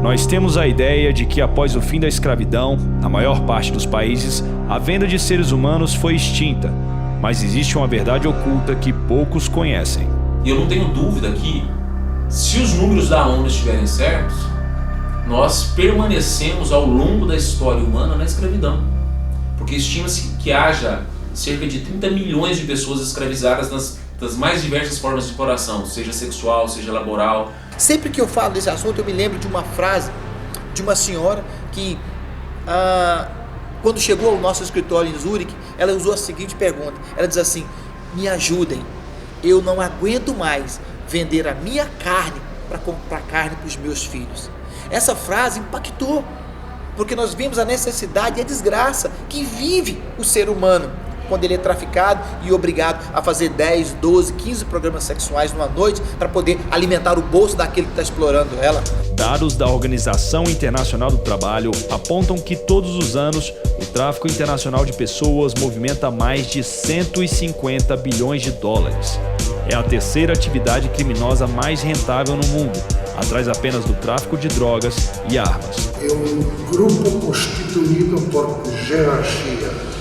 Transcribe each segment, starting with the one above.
Nós temos a ideia de que após o fim da escravidão, na maior parte dos países, a venda de seres humanos foi extinta, mas existe uma verdade oculta que poucos conhecem. E eu não tenho dúvida que, se os números da ONU estiverem certos, nós permanecemos ao longo da história humana na escravidão. Porque estima-se que haja cerca de 30 milhões de pessoas escravizadas das mais diversas formas de exploração, seja sexual, seja laboral. Sempre que eu falo desse assunto, eu me lembro de uma frase de uma senhora que, quando chegou ao nosso escritório em Zurique, ela usou a seguinte pergunta. Ela diz assim: me ajudem, eu não aguento mais vender a minha carne para comprar carne para os meus filhos. Essa frase impactou, porque nós vimos a necessidade e a desgraça que vive o ser humano quando ele é traficado e obrigado a fazer 10, 12, 15 programas sexuais numa noite para poder alimentar o bolso daquele que está explorando ela. Dados da Organização Internacional do Trabalho apontam que todos os anos o tráfico internacional de pessoas movimenta mais de 150 bilhões de dólares. É a terceira atividade criminosa mais rentável no mundo, atrás apenas do tráfico de drogas e armas. É um grupo constituído por hierarquia.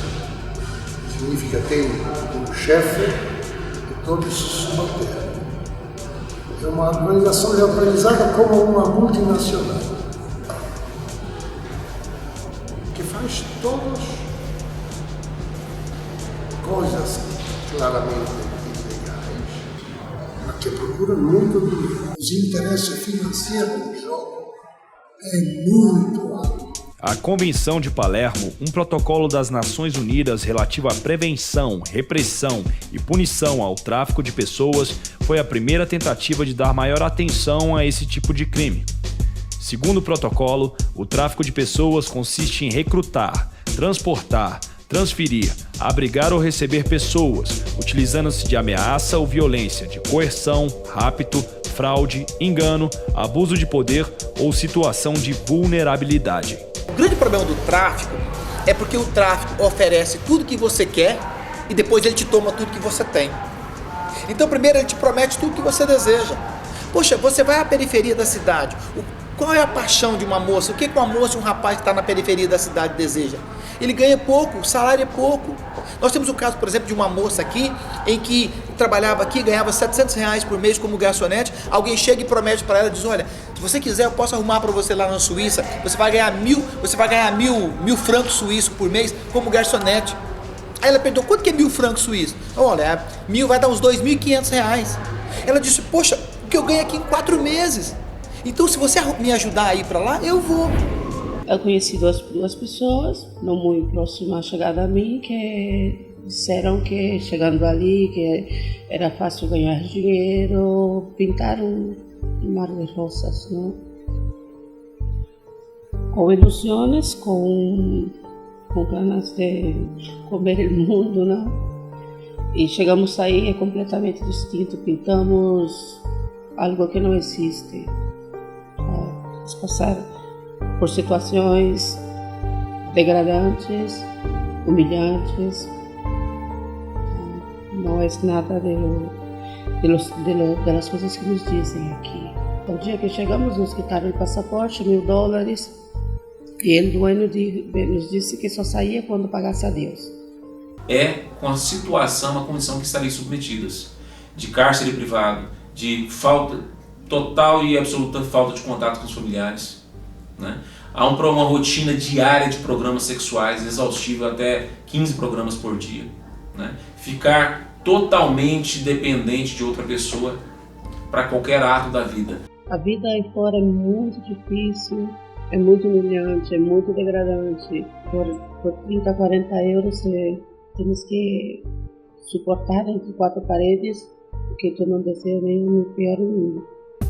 Significa que tem um chefe e todos se subalternam. É uma organização organizada como uma multinacional, que faz todas coisas claramente ilegais, mas que procura muito dinheiro. Os interesses financeiros do jogo é muito alto. A Convenção de Palermo, um protocolo das Nações Unidas relativo à prevenção, repressão e punição ao tráfico de pessoas, foi a primeira tentativa de dar maior atenção a esse tipo de crime. Segundo o protocolo, o tráfico de pessoas consiste em recrutar, transportar, transferir, abrigar ou receber pessoas, utilizando-se de ameaça ou violência, de coerção, rapto, fraude, engano, abuso de poder ou situação de vulnerabilidade. O grande problema do tráfico é porque o tráfico oferece tudo que você quer e depois ele te toma tudo que você tem. Então primeiro ele te promete tudo que você deseja. Poxa, você vai à periferia da cidade, qual é a paixão de uma moça? O que uma moça e um rapaz que está na periferia da cidade deseja? Ele ganha pouco, o salário é pouco. Nós temos o caso, por exemplo, de uma moça aqui, em que trabalhava aqui, ganhava R$700 por mês como garçonete. Alguém chega e promete para ela, diz: olha, se você quiser eu posso arrumar para você lá na Suíça, você vai ganhar mil francos suíços por mês como garçonete. Aí ela perguntou: quanto que é 1.000 francos suíços? Olha, 1.000 vai dar uns R$2.500. Ela disse: poxa, o que eu ganho aqui em 4 meses. Então se você me ajudar a ir para lá, eu vou. Eu conheci duas pessoas, não muito próximas chegada a mim, que disseram que chegando ali que era fácil ganhar dinheiro, pintaram um mar de rosas, não? Com ilusões, com ganas de comer o mundo, não? E chegamos aí, é completamente distinto, pintamos algo que não existe. Passar por situações degradantes, humilhantes. Não é nada das coisas que nos dizem aqui. O dia que chegamos, nos quitaram o passaporte, $1.000, e o dueño nos disse que só saía quando pagasse a Deus. É com a situação, a condição que estarem submetidas, de cárcere privado, de total e absoluta falta de contato com os familiares, né? Há uma rotina diária de programas sexuais, exaustiva, até 15 programas por dia, né? Ficar totalmente dependente de outra pessoa para qualquer ato da vida. A vida aí fora é muito difícil, é muito humilhante, é muito degradante. Por 30, 40 euros temos que suportar entre 4 paredes, porque tu não deseja nem o pior inimigo.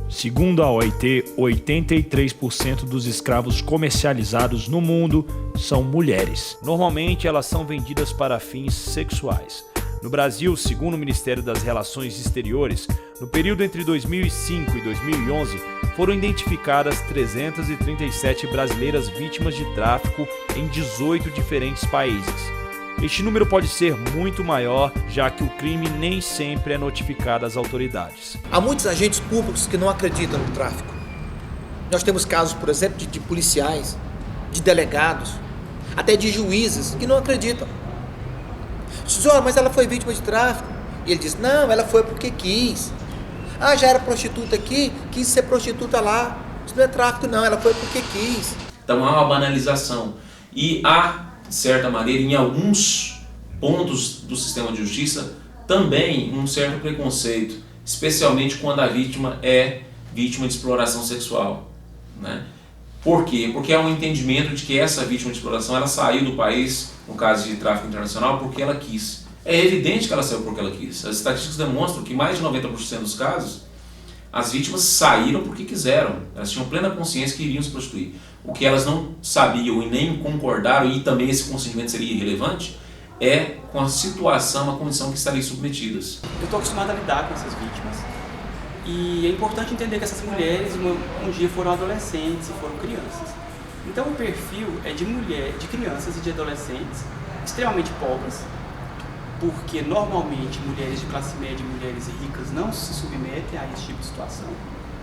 Segundo a OIT, 83% dos escravos comercializados no mundo são mulheres. Normalmente, elas são vendidas para fins sexuais. No Brasil, segundo o Ministério das Relações Exteriores, no período entre 2005 e 2011, foram identificadas 337 brasileiras vítimas de tráfico em 18 diferentes países. Este número pode ser muito maior, já que o crime nem sempre é notificado às autoridades. Há muitos agentes públicos que não acreditam no tráfico. Nós temos casos, por exemplo, de policiais, de delegados, até de juízes que não acreditam. Senhor, mas ela foi vítima de tráfico. E ele diz, não, ela foi porque quis. Ah, já era prostituta aqui, quis ser prostituta lá. Isso não é tráfico não, ela foi porque quis. Então há uma banalização. E há, de certa maneira, em alguns pontos do sistema de justiça, também um certo preconceito, especialmente quando a vítima é vítima de exploração sexual, né? Por quê? Porque há um entendimento de que essa vítima de exploração ela saiu do país, no caso de tráfico internacional, porque ela quis. É evidente que ela saiu porque ela quis. As estatísticas demonstram que mais de 90% dos casos, as vítimas saíram porque quiseram. Elas tinham plena consciência que iriam se prostituir. O que elas não sabiam e nem concordaram, e também esse consentimento seria irrelevante, é com a situação, a condição que estariam submetidas. Eu estou acostumado a lidar com essas vítimas. E é importante entender que essas mulheres um dia foram adolescentes e foram crianças. Então o perfil é de crianças e de adolescentes extremamente pobres, porque normalmente mulheres de classe média e mulheres ricas não se submetem a esse tipo de situação.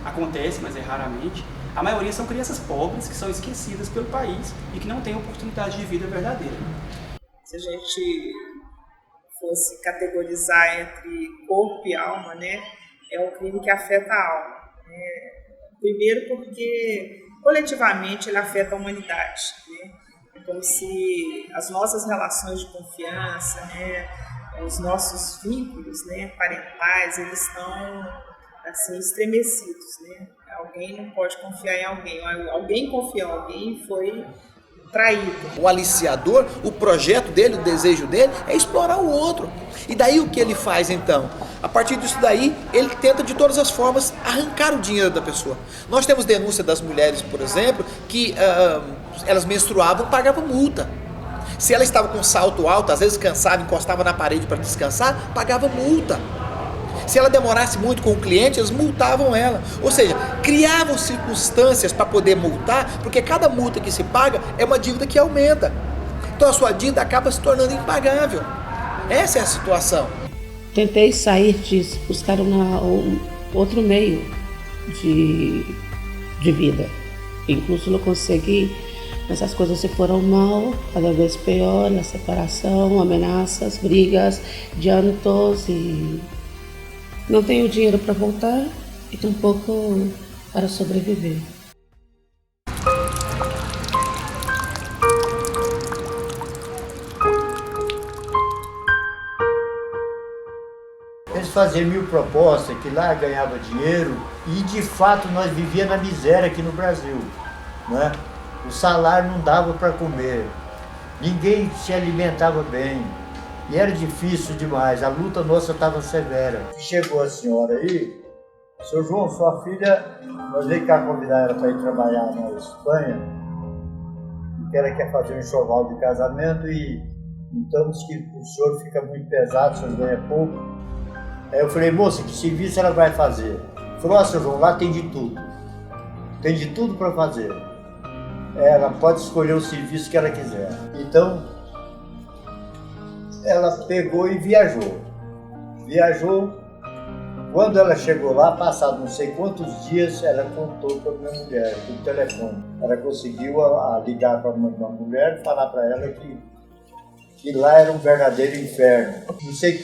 Acontece, mas é raramente. A maioria são crianças pobres que são esquecidas pelo país e que não têm oportunidade de vida verdadeira. Se a gente fosse categorizar entre corpo e alma, né? É um crime que afeta a alma. Primeiro porque, coletivamente, ele afeta a humanidade. Né? É como se as nossas relações de confiança, né? Os nossos vínculos, né? Parentais, eles estão assim, estremecidos. Né? Alguém não pode confiar em alguém. Alguém confiou em alguém e foi traído. O aliciador, o projeto dele, o desejo dele é explorar o outro. E daí o que ele faz então? A partir disso daí, ele tenta de todas as formas arrancar o dinheiro da pessoa. Nós temos denúncia das mulheres, por exemplo, que elas menstruavam e pagavam multa. Se ela estava com salto alto, às vezes cansava, encostava na parede para descansar, pagava multa. Se ela demorasse muito com o cliente, eles multavam ela. Ou seja, criavam circunstâncias para poder multar, porque cada multa que se paga é uma dívida que aumenta. Então a sua dívida acaba se tornando impagável. Essa é a situação. Tentei sair disso, buscar outro meio de vida. Incluso não consegui, mas as coisas se foram mal, cada vez pior, a separação, ameaças, brigas, llantos e não tenho dinheiro para voltar e tampouco para sobreviver. Eles faziam 1000 propostas, que lá ganhava dinheiro e de fato nós vivíamos na miséria aqui no Brasil, né? O salário não dava para comer, ninguém se alimentava bem e era difícil demais, a luta nossa estava severa. Chegou a senhora aí, seu João, sua filha, nós veio cá convidar ela para ir trabalhar na Espanha, porque ela quer fazer um enxoval de casamento e então diz que o senhor fica muito pesado, o senhor ganha pouco. Aí eu falei, moça, que serviço ela vai fazer? Falou, seu João, lá tem de tudo para fazer. Ela pode escolher o serviço que ela quiser. Então, ela pegou e viajou. Quando ela chegou lá, passado não sei quantos dias, ela contou para minha mulher, pelo telefone. Ela conseguiu ligar para uma mulher e falar para ela que lá era um verdadeiro inferno. Não sei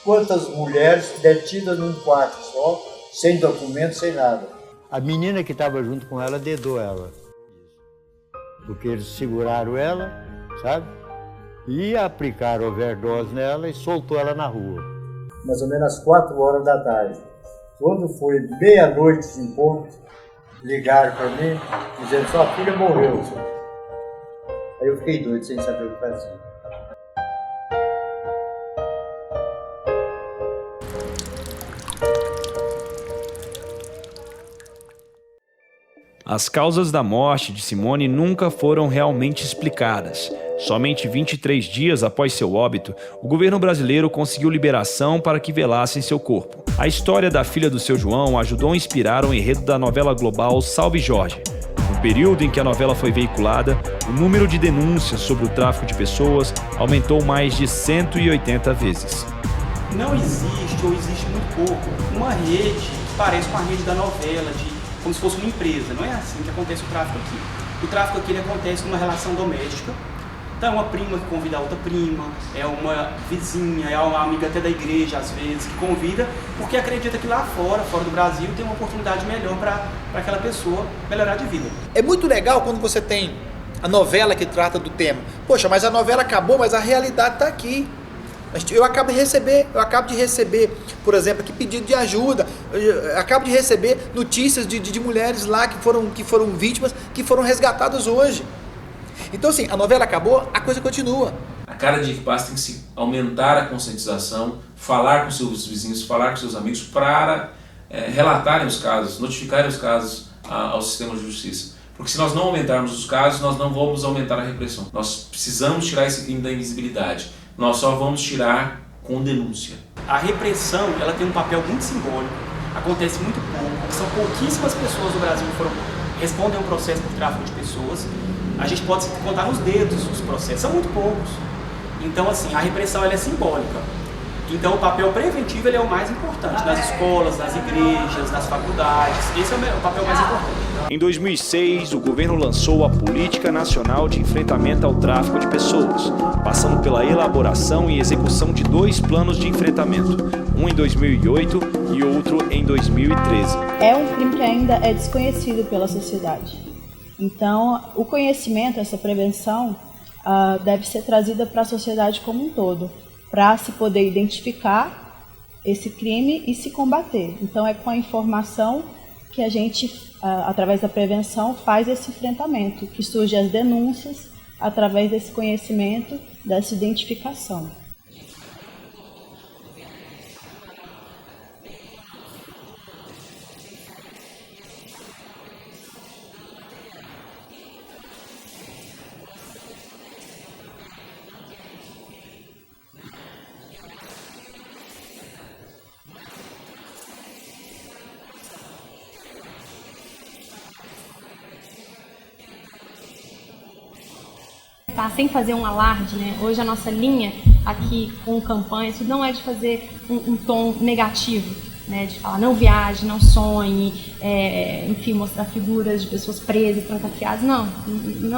quantas mulheres detidas num quarto só, sem documento, sem nada. A menina que estava junto com ela dedou ela. Porque eles seguraram ela, sabe? E aplicaram overdose nela e soltou ela na rua. Mais ou menos às 4 horas da tarde. Quando foi meia-noite em ponto, ligaram para mim, dizendo, sua filha morreu. Aí eu fiquei doido, sem saber o que fazer. As causas da morte de Simone nunca foram realmente explicadas. Somente 23 dias após seu óbito, o governo brasileiro conseguiu liberação para que velassem seu corpo. A história da filha do seu João ajudou a inspirar o enredo da novela global Salve Jorge. No período em que a novela foi veiculada, o número de denúncias sobre o tráfico de pessoas aumentou mais de 180 vezes. Não existe, ou existe muito pouco, uma rede que parece com a rede da novela, de como se fosse uma empresa. Não é assim que acontece o tráfico aqui. O tráfico aqui ele acontece numa relação doméstica. Então é uma prima que convida a outra prima, é uma vizinha, é uma amiga até da igreja às vezes, que convida, porque acredita que lá fora do Brasil, tem uma oportunidade melhor para aquela pessoa melhorar de vida. É muito legal quando você tem a novela que trata do tema. Poxa, mas a novela acabou, mas a realidade está aqui. Eu acabo de receber, por exemplo, aqui pedido de ajuda, eu acabo de receber notícias de mulheres lá que foram vítimas, que foram resgatadas hoje. Então assim, a novela acabou, a coisa continua. A cada dia que passa tem que se aumentar a conscientização, falar com seus vizinhos, falar com seus amigos para relatarem os casos, notificarem os casos ao sistema de justiça. Porque se nós não aumentarmos os casos, nós não vamos aumentar a repressão. Nós precisamos tirar esse crime da invisibilidade. Nós só vamos tirar com denúncia. A repressão, ela tem um papel muito simbólico, acontece muito pouco, são pouquíssimas pessoas no Brasil que respondem a um processo por tráfico de pessoas. A gente pode contar nos dedos os processos, são muito poucos. Então assim, a repressão ela é simbólica. Então o papel preventivo ele é o mais importante, nas escolas, nas igrejas, nas faculdades, esse é o papel mais importante. Em 2006, o governo lançou a Política Nacional de Enfrentamento ao Tráfico de Pessoas, passando pela elaboração e execução de 2 planos de enfrentamento, um em 2008 e outro em 2013. É um crime que ainda é desconhecido pela sociedade. Então, o conhecimento, essa prevenção, deve ser trazida para a sociedade como um todo, para se poder identificar esse crime e se combater. Então, é com a informação que a gente, através da prevenção, faz esse enfrentamento, que surgem as denúncias através desse conhecimento, dessa identificação. Sem fazer um alarde, né? Hoje a nossa linha aqui com campanhas não é de fazer um tom negativo, né? De falar não viaje, não sonhe, enfim, mostrar figuras de pessoas presas, trancafiadas. Não,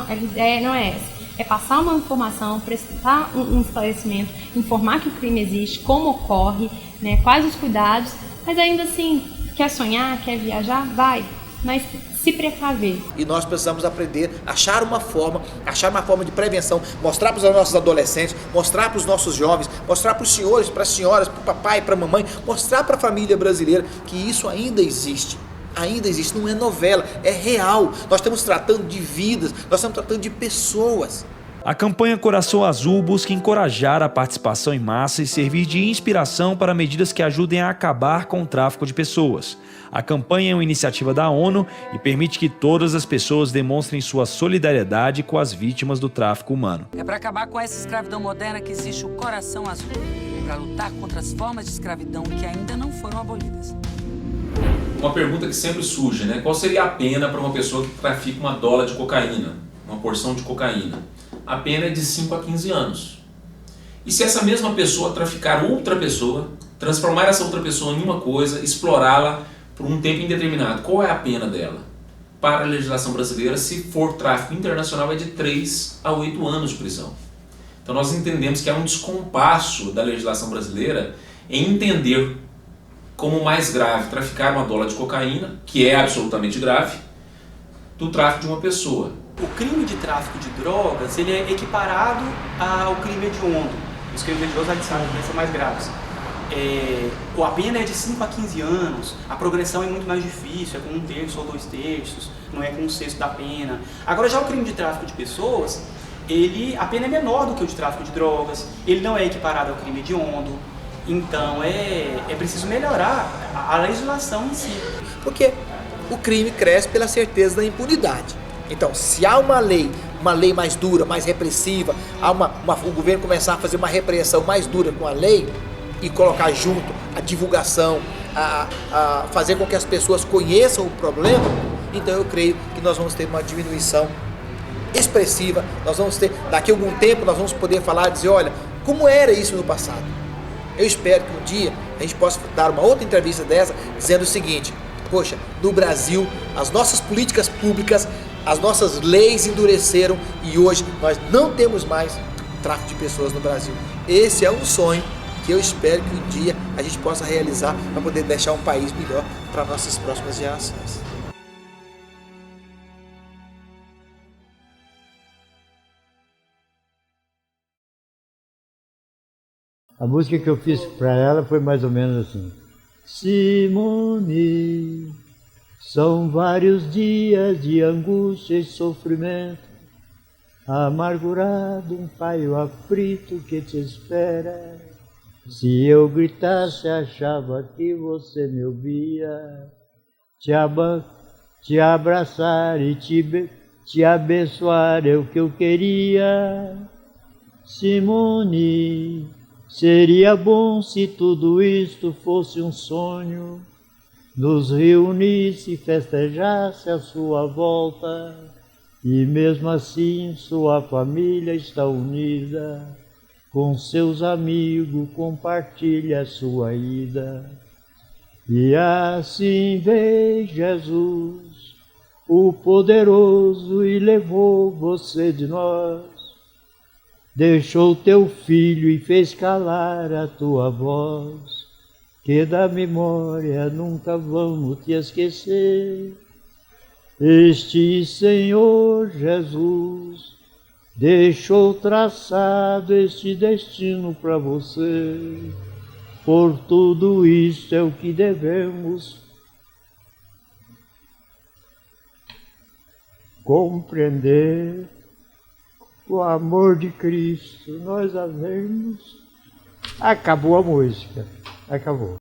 a ideia não é essa. É passar uma informação, prestar um esclarecimento, informar que o crime existe, como ocorre, né? Quais os cuidados, mas ainda assim, quer sonhar, quer viajar, vai, mas se precaver. E nós precisamos aprender, achar uma forma de prevenção, mostrar para os nossos adolescentes, mostrar para os nossos jovens, mostrar para os senhores, para as senhoras, para o papai, para a mamãe, mostrar para a família brasileira que isso ainda existe. Ainda existe, não é novela, é real. Nós estamos tratando de vidas, nós estamos tratando de pessoas. A campanha Coração Azul busca encorajar a participação em massa e servir de inspiração para medidas que ajudem a acabar com o tráfico de pessoas. A campanha é uma iniciativa da ONU e permite que todas as pessoas demonstrem sua solidariedade com as vítimas do tráfico humano. É para acabar com essa escravidão moderna que existe o Coração Azul, para lutar contra as formas de escravidão que ainda não foram abolidas. Uma pergunta que sempre surge, né? Qual seria a pena para uma pessoa que trafica uma dólar de cocaína, uma porção de cocaína? A pena é de 5 a 15 anos. E se essa mesma pessoa traficar outra pessoa, transformar essa outra pessoa em uma coisa, explorá-la por um tempo indeterminado, qual é a pena dela? Para a legislação brasileira, se for tráfico internacional, é de 3 a 8 anos de prisão. Então nós entendemos que há um descompasso da legislação brasileira em entender como mais grave traficar uma dólar de cocaína, que é absolutamente grave, do tráfico de uma pessoa. O crime de tráfico de drogas, ele é equiparado ao crime hediondo. Os crimes hediondos, a gente sabe que são mais graves. A pena é de 5 a 15 anos, a progressão é muito mais difícil, é com 1/3 ou 2/3, não é com 1/6 da pena. Agora já o crime de tráfico de pessoas, a pena é menor do que o de tráfico de drogas, ele não é equiparado ao crime hediondo, então é preciso melhorar a legislação em si. Porque o crime cresce pela certeza da impunidade. Então, se há uma lei mais dura, mais repressiva, o governo começar a fazer uma repreensão mais dura com a lei e colocar junto a divulgação, a fazer com que as pessoas conheçam o problema, então eu creio que nós vamos ter uma diminuição expressiva, nós vamos ter, daqui a algum tempo nós vamos poder falar, dizer, olha, como era isso no passado. Eu espero que um dia a gente possa dar uma outra entrevista dessa, dizendo o seguinte: Poxa, no Brasil, as nossas políticas públicas, as nossas leis endureceram e hoje nós não temos mais tráfico de pessoas no Brasil. Esse é um sonho que eu espero que um dia a gente possa realizar para poder deixar um país melhor para nossas próximas gerações. A música que eu fiz para ela foi mais ou menos assim. Simone, são vários dias de angústia e sofrimento, amargurado, um paio aflito que te espera. Se eu gritasse, achava que você me ouvia, te abraçar e te abençoar é o que eu queria. Simone, seria bom se tudo isto fosse um sonho, nos reunisse e festejasse a sua volta, e mesmo assim sua família está unida, com seus amigos compartilha a sua ida. E assim veio Jesus, o poderoso, e levou você de nós. Deixou teu filho e fez calar a tua voz, que da memória nunca vamos te esquecer. Este Senhor Jesus deixou traçado este destino para você. Por tudo isso é o que devemos compreender. O amor de Cristo nós havemos. Acabou a música. Acabou.